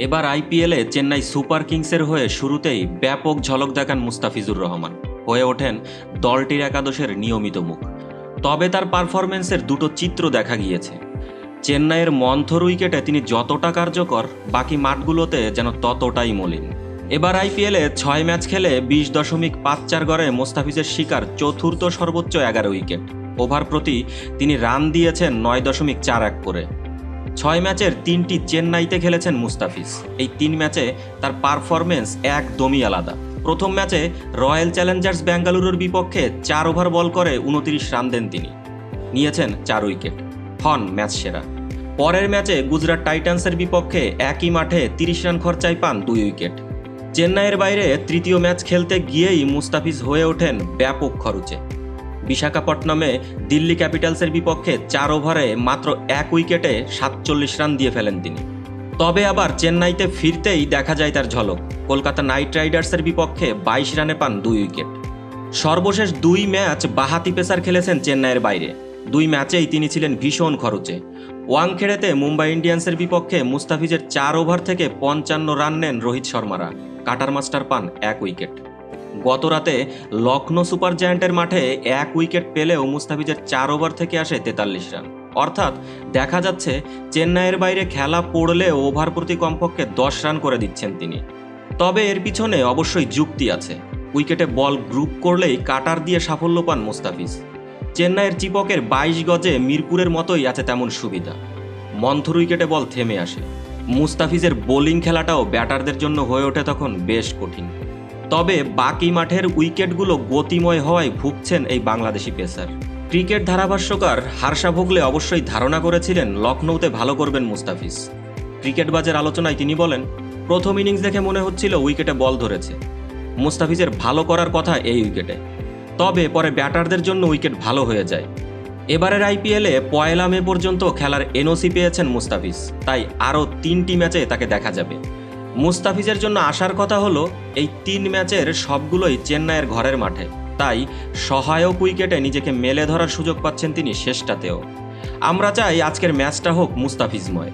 এবার আইপিএলে চেন্নাই সুপার কিংসের হয়ে শুরুতেই ব্যাপক ঝলক দেখান মুস্তাফিজুর রহমান, হয়ে ওঠেন দলটির একাদশের নিয়মিত মুখ। তবে তার পারফরম্যান্সের দুটো চিত্র দেখা গিয়েছে। চেন্নাইয়ের মন্থর উইকেটে তিনি যতটা কার্যকর, বাকি মাঠগুলোতে যেন ততটাই মলিন। এবার আইপিএলে 6 ম্যাচ খেলে 20.54 গড়ে মোস্তাফিজের শিকার চতুর্থ সর্বোচ্চ 11 উইকেট। ওভার প্রতি তিনি রান দিয়েছেন 9.41 করে। 6 ম্যাচের 3টি চেন্নাইতে খেলেছেন মুস্তাফিজ। এই 3 ম্যাচে তার পারফরমেন্স একদমই আলাদা। প্রথম ম্যাচে রয়্যাল চ্যালেঞ্জার্স বেঙ্গালুরুর বিপক্ষে 4 ওভার বল করে 29 রান দেন তিনি, নিয়েছেন 4 উইকেট, হন ম্যাচ সেরা। পরের ম্যাচে গুজরাট টাইটান্সের বিপক্ষে একই মাঠে 30 রান খরচায় পান 2 উইকেট। চেন্নাইয়ের বাইরে তৃতীয় ম্যাচ খেলতে গিয়েই মুস্তাফিজ হয়ে ওঠেন ব্যাপক খরচে। বিশাখাপট্টনমে দিল্লি ক্যাপিটালসের বিপক্ষে 4 ওভারে মাত্র 1 উইকেটে 47 রান দিয়ে ফেলেন তিনি। তবে আবার চেন্নাইতে ফিরতেই দেখা যায় তার ঝলক। কলকাতা নাইট রাইডার্সের বিপক্ষে 22 রানে পান 2 উইকেট। সর্বশেষ 2 ম্যাচ বাহাতি পেসার খেলেছেন চেন্নাইয়ের বাইরে। 2 ম্যাচেই তিনি ছিলেন ভীষণ খরচে। ওয়াংখেড়েতে মুম্বাই ইন্ডিয়ান্সের বিপক্ষে মুস্তাফিজের 4 ওভার থেকে 55 রান নেন রোহিত শর্মারা, কাটার মাস্টার পান 1 উইকেট। গত রাতে লখনৌ সুপার জায়ান্টের মাঠে 1 উইকেট পেলেও মুস্তাফিজের 4 ওভার থেকে আসে 43 রান। অর্থাৎ দেখা যাচ্ছে চেন্নাইয়ের বাইরে খেলা পড়লে ওভার প্রতি কমপক্ষে 10 রান করে দিচ্ছেন তিনি। তবে এর পিছনে অবশ্যই যুক্তি আছে। উইকেটে বল গ্রুপ করলেই কাটার দিয়ে সাফল্য পান মুস্তাফিজ। চেন্নাইয়ের চিপকের 22 গজে মিরপুরের মতোই আছে তেমন সুবিধা। মন্থর উইকেটে বল থেমে আসে। মুস্তাফিজের বোলিং খেলাটাও ব্যাটারদের জন্য হয়ে ওঠে তখন বেশ কঠিন। তবে বাকি মাঠের উইকেটগুলো গতিময় হওয়ায় ভুগছেন এই বাংলাদেশি পেসার। ক্রিকেট ধারাভাষ্যকার হার্ষা ভোগলে অবশ্যই ধারণা করেছিলেন লখনৌতে ভালো করবেন মুস্তাফিজ। ক্রিকেটবাজের আলোচনায় তিনি বলেন, প্রথম ইনিংস দেখে মনে হচ্ছিল উইকেটে বল ধরেছে, মুস্তাফিজের ভালো করার কথা এই উইকেটে। তবে পরে ব্যাটারদের জন্য উইকেট ভালো হয়ে যায়। এবারের আইপিএলে 1 মে পর্যন্ত খেলার এনওসি পেয়েছেন মুস্তাফিজ, তাই আরও 3টি ম্যাচে তাকে দেখা যাবে। মুস্তাফিজের জন্য আসার কথা হলো এই 3 ম্যাচের সবগুলোই চেন্নাইয়ের ঘরের মাঠে, তাই সহায়ক উইকেটে নিজেকে মেলে ধরার সুযোগ পাচ্ছেন তিনি শেষটাতেও। আমরা চাই আজকের ম্যাচটা হোক মুস্তাফিজময়।